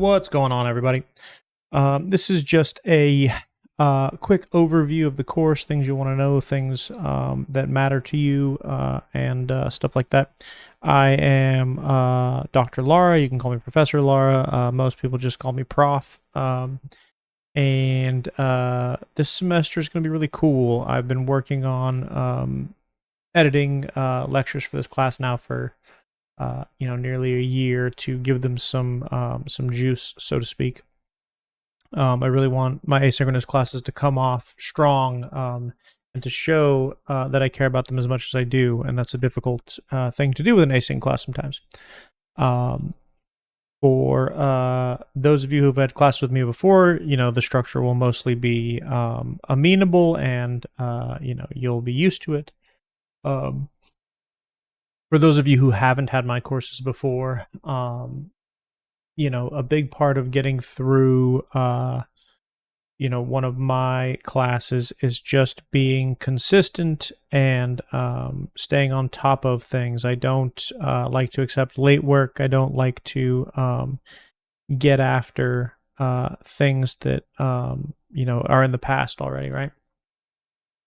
What's going on, everybody? This is just a quick overview of the course, things you want to know, things that matter to you, and stuff like that. I am Dr. Lara. You can call me Professor Lara. Most people just call me Prof. And this semester is going to be really cool. I've been working on editing lectures for this class now for nearly a year to give them some juice, so to speak. I really want my asynchronous classes to come off strong and to show that I care about them as much as I do, and that's a difficult thing to do with an async class sometimes. For those of you who've had classes with me before, the structure will mostly be amenable, and you'll be used to it. For those of you who haven't had my courses before, a big part of getting through, one of my classes is just being consistent and staying on top of things. I don't like to accept late work. I don't like to get after things that, are in the past already, right?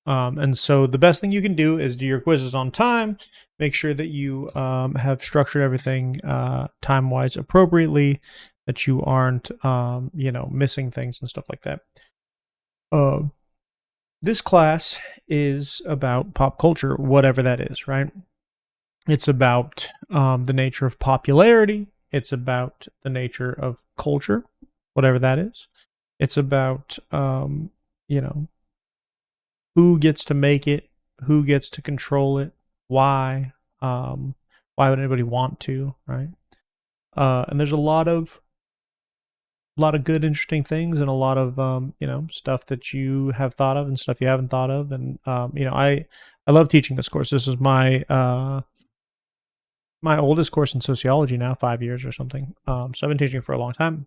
And so the best thing you can do is do your quizzes on time. Make sure that you have structured everything time-wise appropriately, that you aren't, missing things and stuff like that. This class is about pop culture, whatever that is, right? It's about the nature of popularity. It's about the nature of culture, whatever that is. It's about, who gets to make it, who gets to control it, why would anybody want to, right? And there's a lot of good, interesting things, and a lot of stuff that you have thought of and stuff you haven't thought of, and I love teaching this course. This is my my oldest course in sociology now, 5 years or something. So I've been teaching for a long time.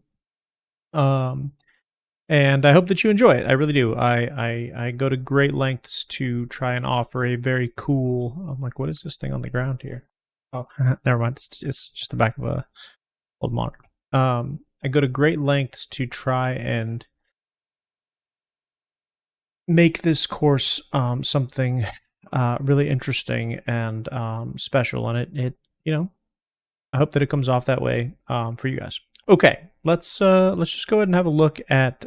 And I hope that you enjoy it. I really do. I go to great lengths to try and offer a very cool. I'm like, what is this thing on the ground here? Oh, never mind. It's just the back of a old monitor. I go to great lengths to try and make this course something really interesting and special, and it I hope that it comes off that way for you guys. Okay, let's just go ahead and have a look at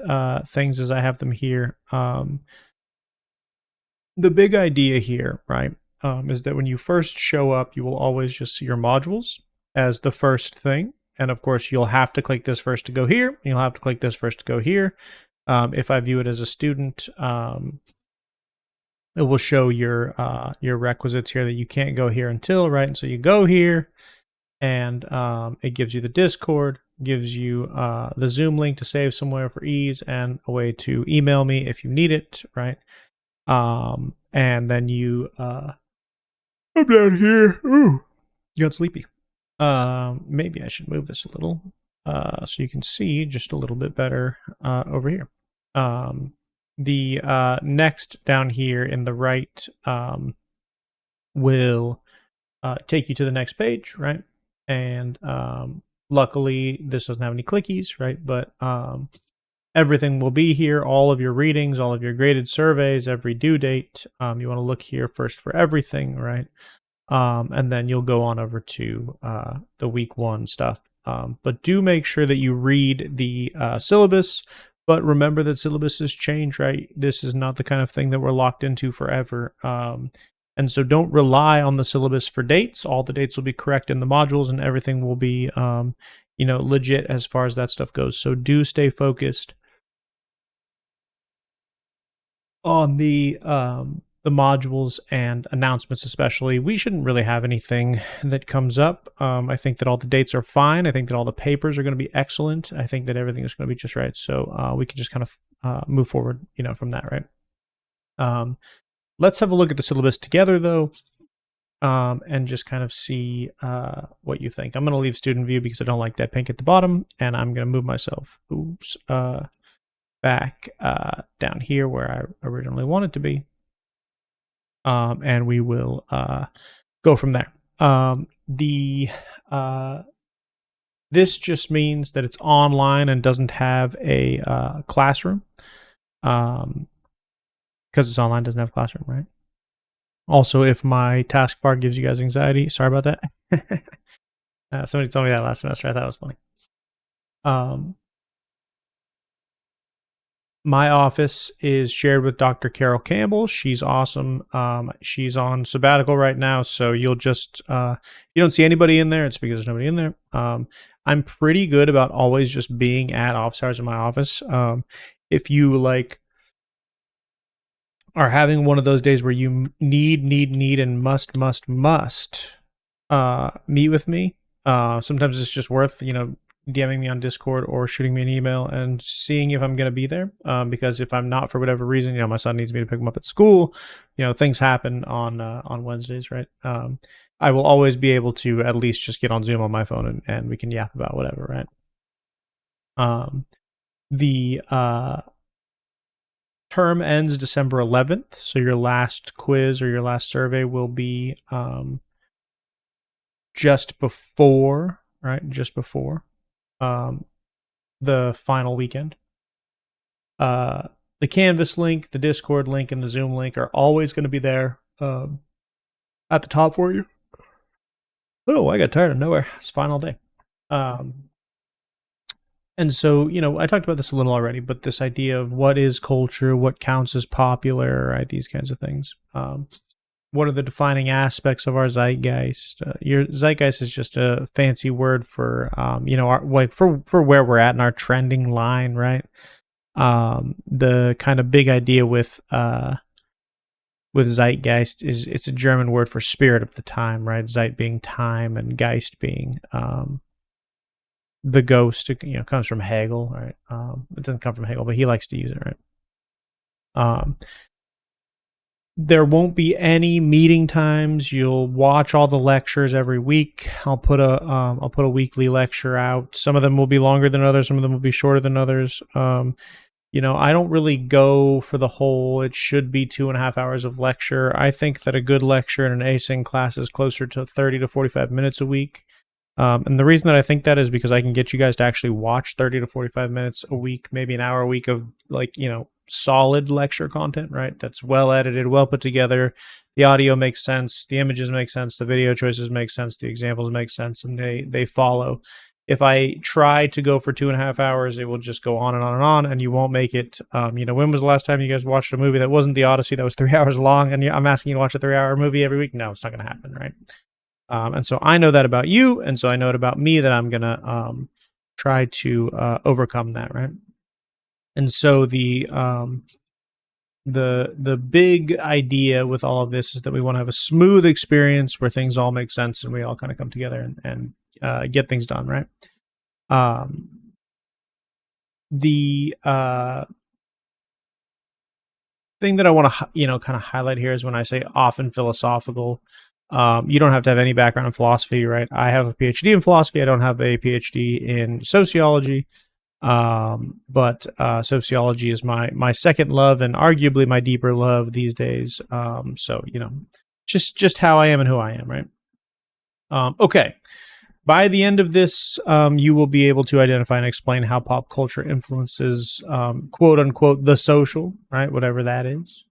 things as I have them here. The big idea here, right, is that when you first show up, you will always just see your modules as the first thing. And of course, you'll have to click this first to go here, and you'll have to click this first to go here. If I view it as a student, it will show your requisites here that you can't go here until, right? And so you go here, and it gives you the Discord, gives you the Zoom link to save somewhere for ease, and a way to email me if you need it, right? And then you, I'm down here. Ooh, got sleepy. Maybe I should move this a little so you can see just a little bit better over here. The next down here in the right will take you to the next page, right? And luckily this doesn't have any clickies, right? But everything will be here, all of your readings, all of your graded surveys, every due date. You want to look here first for everything, right? And then you'll go on over to the week 1 stuff. But do make sure that you read the syllabus. But remember that syllabuses change, right? This is not the kind of thing that we're locked into forever. And so don't rely on the syllabus for dates. All the dates will be correct in the modules, and everything will be, legit as far as that stuff goes. So do stay focused on the modules and announcements especially. We shouldn't really have anything that comes up. I think that all the dates are fine. I think that all the papers are going to be excellent. I think that everything is going to be just right. So we can just kind of move forward, from that, right? Let's have a look at the syllabus together, though, and just kind of see what you think. I'm going to leave student view because I don't like that pink at the bottom, and I'm going to move myself back down here where I originally wanted to be. And we will go from there. The This just means that it's online and doesn't have a classroom. Because it's online, doesn't have a classroom, right? Also, if my taskbar gives you guys anxiety, sorry about that. Somebody told me that last semester. I thought it was funny. My office is shared with Dr. Carol Campbell. She's awesome. She's on sabbatical right now, so you'll just you don't see anybody in there. It's because there's nobody in there. I'm pretty good about always just being at office hours in my office. If you like are having one of those days where you need and must meet with me, sometimes it's just worth DMing me on Discord or shooting me an email and seeing if I'm going to be there. Because if I'm not for whatever reason, my son needs me to pick him up at school. Things happen on Wednesdays, right? I will always be able to at least just get on Zoom on my phone and we can yap about whatever, right? The term ends December 11th, so your last quiz or your last survey will be just before, right? Just before the final weekend. The Canvas link, the Discord link, and the Zoom link are always going to be there at the top for you. Oh, I got tired of nowhere. It's final day. And so, I talked about this a little already, but this idea of what is culture, what counts as popular, right? These kinds of things. What are the defining aspects of our zeitgeist? Your zeitgeist is just a fancy word for, for where we're at in our trending line, right? The kind of big idea with zeitgeist is it's a German word for spirit of the time, right? Zeit being time and Geist being the ghost. Comes from Hegel, right? It doesn't come from Hegel, but he likes to use it, right? There won't be any meeting times. You'll watch all the lectures every week. I'll put a weekly lecture out. Some of them will be longer than others. Some of them will be shorter than others. I don't really go for the whole, it should be 2.5 hours of lecture. I think that a good lecture in an async class is closer to 30 to 45 minutes a week. And the reason that I think that is because I can get you guys to actually watch 30 to 45 minutes a week, maybe an hour a week of solid lecture content, right? That's well edited, well put together. The audio makes sense. The images make sense. The video choices make sense. The examples make sense, and they follow. If I try to go for 2.5 hours, it will just go on and on and on, and you won't make it. When was the last time you guys watched a movie that wasn't The Odyssey that was 3 hours long? And I'm asking you to watch a 3-hour movie every week? No, it's not going to happen, right? And so I know that about you, and so I know it about me that I'm going to try to overcome that, right? And so the big idea with all of this is that we want to have a smooth experience where things all make sense and we all kind of come together and get things done, right? The thing that I want to kind of highlight here is when I say often philosophical. You don't have to have any background in philosophy, right? I have a PhD in philosophy. I don't have a PhD in sociology. But sociology is my second love and arguably my deeper love these days. So just how I am and who I am, right? Okay. By the end of this, you will be able to identify and explain how pop culture influences, quote unquote, the social, right? Whatever that is.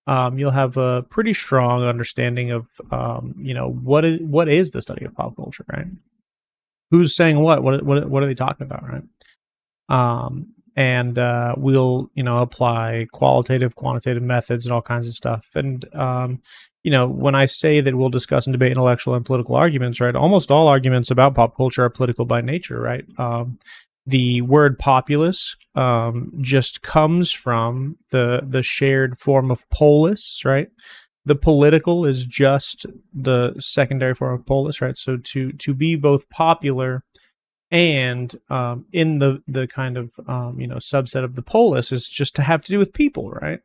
You'll have a pretty strong understanding of, what is the study of pop culture, right? Who's saying what? What are they talking about, right? And we'll apply qualitative, quantitative methods and all kinds of stuff. And when I say that we'll discuss and debate intellectual and political arguments, right, almost all arguments about pop culture are political by nature, right? The word populace just comes from the shared form of polis, right? The political is just the secondary form of polis, right? So to be both popular and in the kind of subset of the polis is just to have to do with people, right?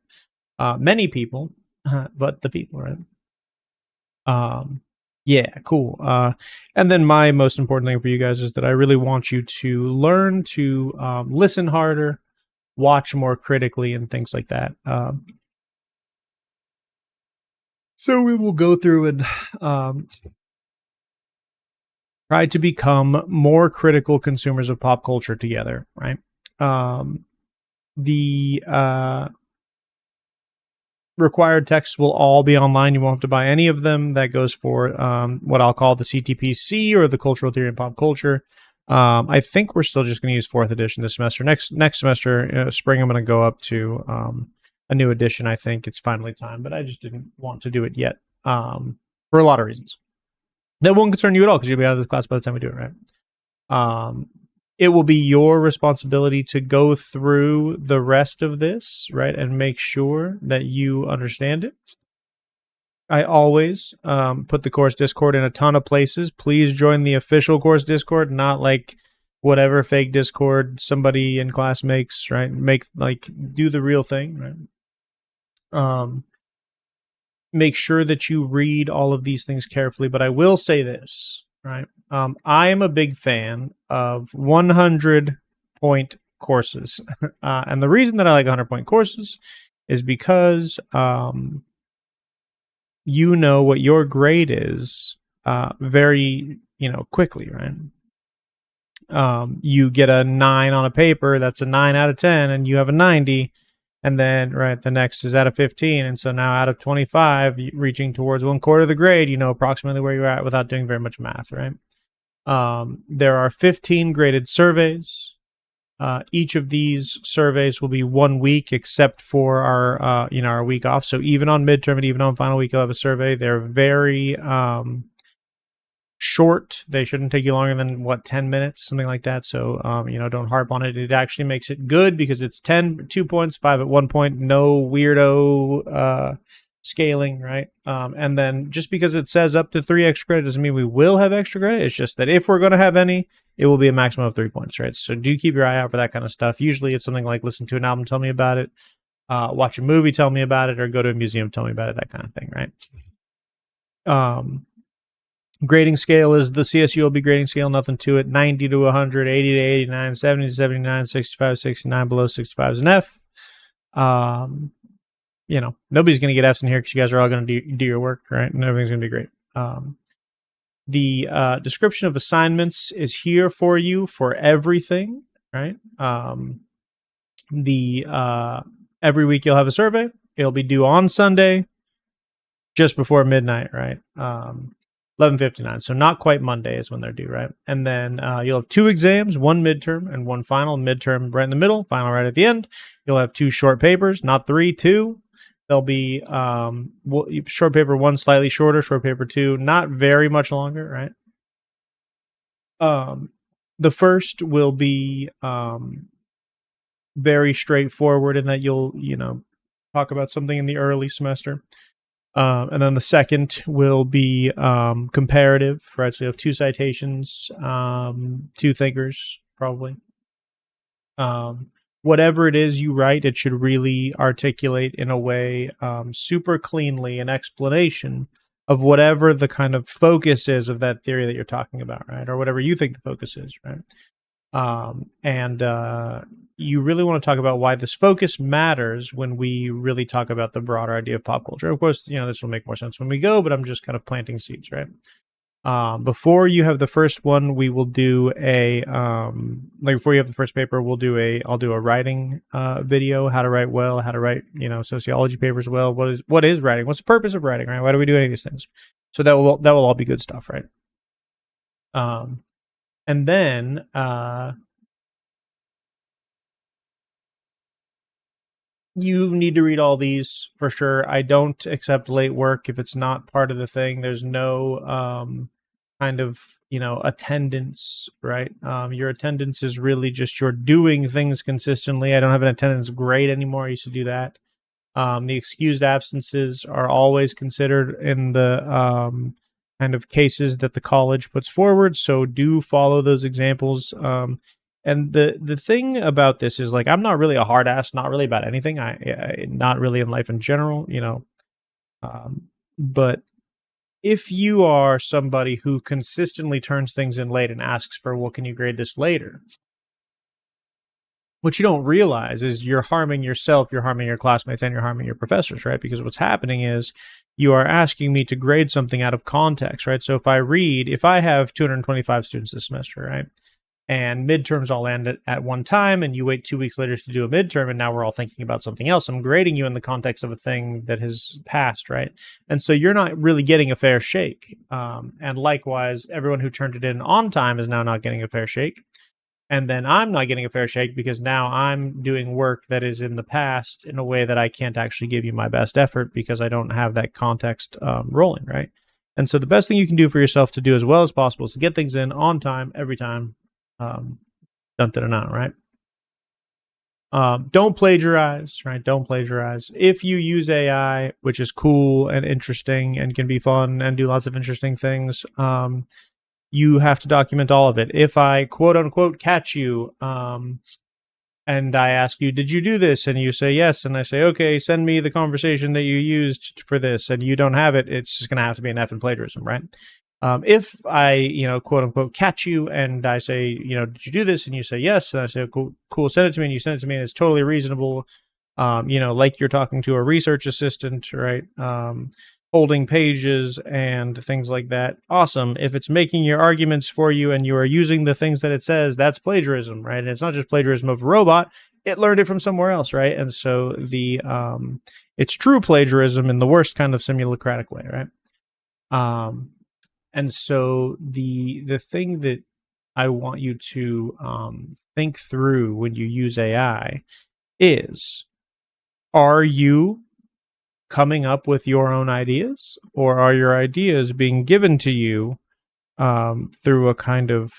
Many people, but the people, right? Yeah, cool. And then my most important thing for you guys is that I really want you to learn to listen harder, watch more critically, and things like that. So we will go through and try to become more critical consumers of pop culture together, right? The required texts will all be online. You won't have to buy any of them. That goes for what I'll call the CTPC, or the Cultural Theory in Pop Culture. I think we're still just going to use 4th edition this semester. Next semester, spring, I'm going to go up to a new edition. I think it's finally time, but I just didn't want to do it yet for a lot of reasons. That won't concern you at all, because you'll be out of this class by the time we do it, right? It will be your responsibility to go through the rest of this, right, and make sure that you understand it. I always put the course Discord in a ton of places. Please join the official course Discord, not like whatever fake Discord somebody in class makes, right? Do the real thing, right? Make sure that you read all of these things carefully. But I will say this, right? I am a big fan of 100-point courses. And the reason that I like 100-point courses is because you know what your grade is very, quickly, right? You get a 9 on a paper, that's a 9 out of 10, and you have a 90. And then, right, the next is out of 15. And so now out of 25, reaching towards 1/4 of the grade, you know approximately where you're at without doing very much math, right? There are 15 graded surveys. Each of these surveys will be 1 week, except for our week off. So even on midterm and even on final week, you'll have a survey. They're very short. They shouldn't take you longer than 10 minutes, something like that. So don't harp on it. It actually makes it good because it's 10 2 points, 5 at 1 point, no weirdo scaling, right? And then just because it says up to 3 extra credit doesn't mean we will have extra credit. It's just that if we're going to have any, it will be a maximum of 3 points, right? So do keep your eye out for that kind of stuff. Usually it's something like listen to an album, tell me about it, watch a movie, tell me about it, or go to a museum, tell me about it, that kind of thing, right? Grading scale is the CSULB grading scale, nothing to it. 90 to 100, 80 to 89, 70 to 79, 65 to 69, below 65 is an F. Nobody's going to get Fs in here because you guys are all going to do your work, right? And everything's going to be great. The description of assignments is here for you for everything, right? Every week you'll have a survey. It'll be due on Sunday, just before midnight, right? 11:59. So not quite Monday is when they're due, right? And then you'll have 2 exams, 1 midterm and 1 final. Midterm right in the middle, final right at the end. You'll have 2 short papers, not 3, 2. There'll be short paper 1 slightly shorter, short paper 2 not very much longer, right? The first will be very straightforward in that you'll talk about something in the early semester. And then the second will be comparative, right? So you have 2 citations, 2 thinkers, probably. Whatever it is you write, it should really articulate in a way super cleanly an explanation of whatever the kind of focus is of that theory that you're talking about, right? Or whatever you think the focus is, right? You really want to talk about why this focus matters when we really talk about the broader idea of pop culture. Of course, this will make more sense when we go, but I'm just kind of planting seeds, right? Before you have the first one, we will do before you have the first paper, I'll do a writing video, how to write well, how to write, sociology papers well. What is writing? What's the purpose of writing, right? Why do we do any of these things? So that will all be good stuff, right? And then you need to read all these for sure. I don't accept late work if it's not part of the thing. There's no kind of attendance, right? Your attendance is really just you're doing things consistently. I don't have an attendance grade anymore. I used to do that. The excused absences are always considered in the kind of cases that the college puts forward, so do follow those examples. And the thing about this is, I'm not really a hard ass, not really about anything. I not really in life in general, but if you are somebody who consistently turns things in late and asks for, well, can you grade this later? what you don't realize is you're harming yourself, you're harming your classmates, and you're harming your professors, right? Because what's happening is you are asking me to grade something out of context, right? So if I have 225 students this semester, right? And midterms all end at one time, and you wait 2 weeks later to do a midterm, and now we're all thinking about something else. I'm grading you in the context of a thing that has passed, right? And so you're not really getting a fair shake. And likewise, everyone who turned it in on time is now not getting a fair shake. And then I'm not getting a fair shake because now I'm doing work that is in the past in a way that I can't actually give you my best effort because I don't have that context rolling, right? And so the best thing you can do for yourself to do as well as possible is to get things in on time, every time. Right? Don't plagiarize, right? Don't plagiarize. If you use AI, which is cool and interesting and can be fun and do lots of interesting things, you have to document all of it. If I quote unquote catch you, and I ask you, did you do this? And you say yes. And I say, okay, send me the conversation that you used for this. And you don't have it. It's just going to have to be an F in plagiarism, right? If I, quote unquote, catch you and I say, did you do this? And you say yes. And I say, cool, send it to me. And you send it to me and it's totally reasonable. Like you're talking to a research assistant, right? Holding pages and things like that. Awesome. If it's making your arguments for you and you are using the things that it says, that's plagiarism, right? And it's not just plagiarism of a robot. It learned it from somewhere else, right? And so it's true plagiarism in the worst kind of simulacratic way, right? And so the thing that I want you to think through when you use AI is, are you coming up with your own ideas, or are your ideas being given to you through a kind of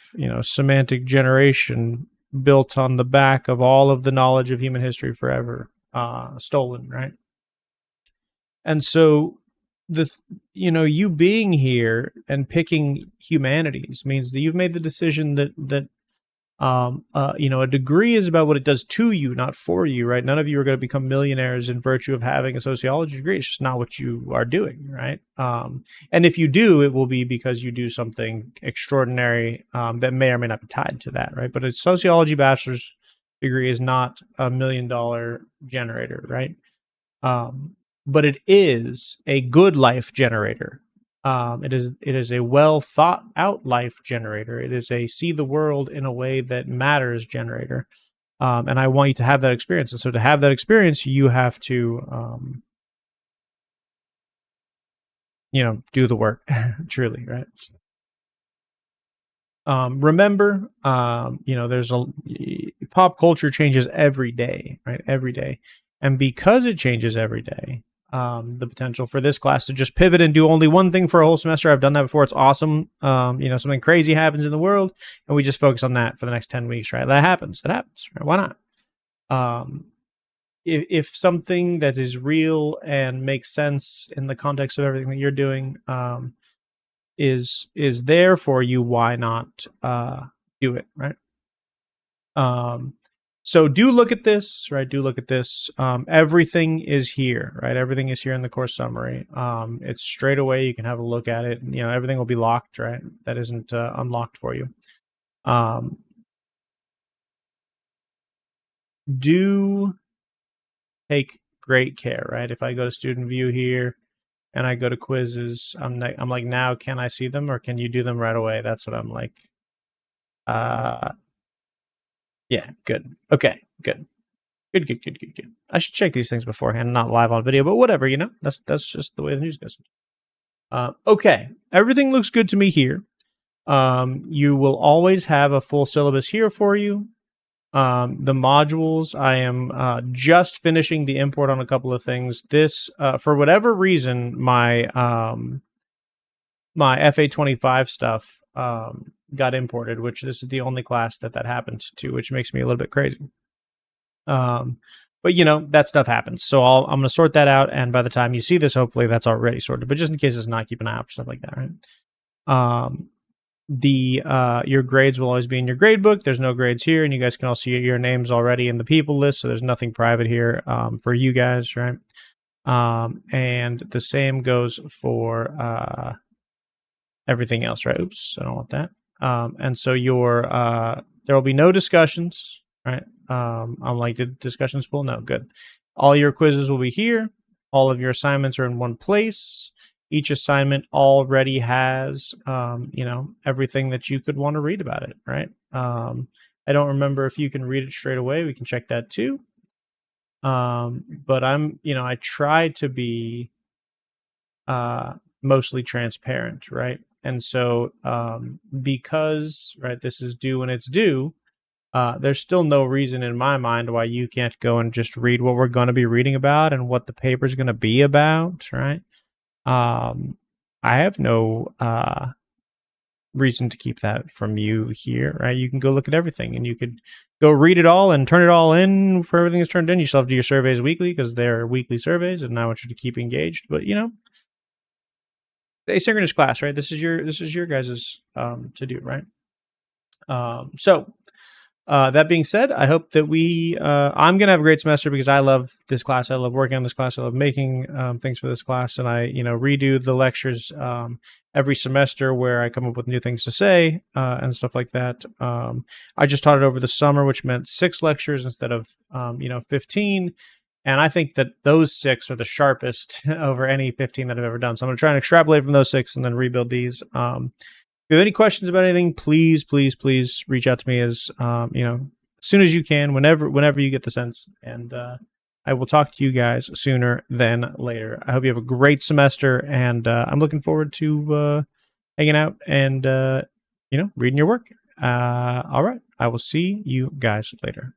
semantic generation built on the back of all of the knowledge of human history forever stolen, right? And so you being here and picking humanities means that you've made the decision that a degree is about what it does to you, not for you, right? None of you are going to become millionaires in virtue of having a sociology degree. It's just not what you are doing, right? And if you do, it will be because you do something extraordinary that may or may not be tied to that, right? But a sociology bachelor's degree is not $1 million generator, right? But it is a good life generator. It is a well thought out life generator. It is a see the world in a way that matters generator. And I want you to have that experience. And so to have that experience, you have to, do the work truly, right? Remember, there's pop culture changes every day, right? Every day. And because it changes every day, the potential for this class to just pivot and do only one thing for a whole semester. I've done that before. It's awesome. Something crazy happens in the world and we just focus on that for the next 10 weeks, right? That happens. Right? Why not? If something that is real and makes sense in the context of everything that you're doing is there for you, why not do it, right? So do look at this, right? Do look at this. Everything is here, right? Everything is here in the course summary. It's straight away. You can have a look at it. Everything will be locked, right? That isn't unlocked for you. Do take great care, right? If I go to student view here and I go to quizzes, I'm like, now can I see them or can you do them right away? That's what I'm like. Yeah, good. Okay, good. Good. I should check these things beforehand, not live on video, but whatever, that's just the way the news goes. Okay, everything looks good to me here. You will always have a full syllabus here for you. The modules, I am just finishing the import on a couple of things. This, for whatever reason, my FA25 stuff got imported, which this is the only class that happened to, which makes me a little bit crazy. But that stuff happens. So I'm going to sort that out. And by the time you see this, hopefully that's already sorted, but just in case it's not, keep an eye out for stuff like that, right? Your grades will always be in your grade book. There's no grades here, and you guys can all see your names already in the people list. So there's nothing private here, for you guys, right? And the same goes for, everything else, right? Oops, I don't want that. And so there will be no discussions. right? I'm like, did discussions pool? No, good. All your quizzes will be here. All of your assignments are in one place. Each assignment already has, everything that you could want to read about it, right? I don't remember if you can read it straight away. We can check that too. But I try to be mostly transparent, right? And so because, right, this is due when it's due, there's still no reason in my mind why you can't go and just read what we're going to be reading about and what the paper's going to be about, right? I have no reason to keep that from you here, right? You can go look at everything and you could go read it all and turn it all in for everything that's turned in. You still have to do your surveys weekly because they're weekly surveys, and I want you to keep engaged. But the asynchronous class, right? This is your guys's to do, right? So that being said, I hope that I'm going to have a great semester because I love this class. I love working on this class. I love making things for this class. And I, redo the lectures every semester where I come up with new things to say and stuff like that. I just taught it over the summer, which meant 6 lectures instead of, 15. And I think that those 6 are the sharpest over any 15 that I've ever done. So I'm going to try and extrapolate from those 6 and then rebuild these. If you have any questions about anything, please reach out to me as soon as you can, whenever you get the sense, and I will talk to you guys sooner than later. I hope you have a great semester, and I'm looking forward to hanging out and reading your work. All right, I will see you guys later.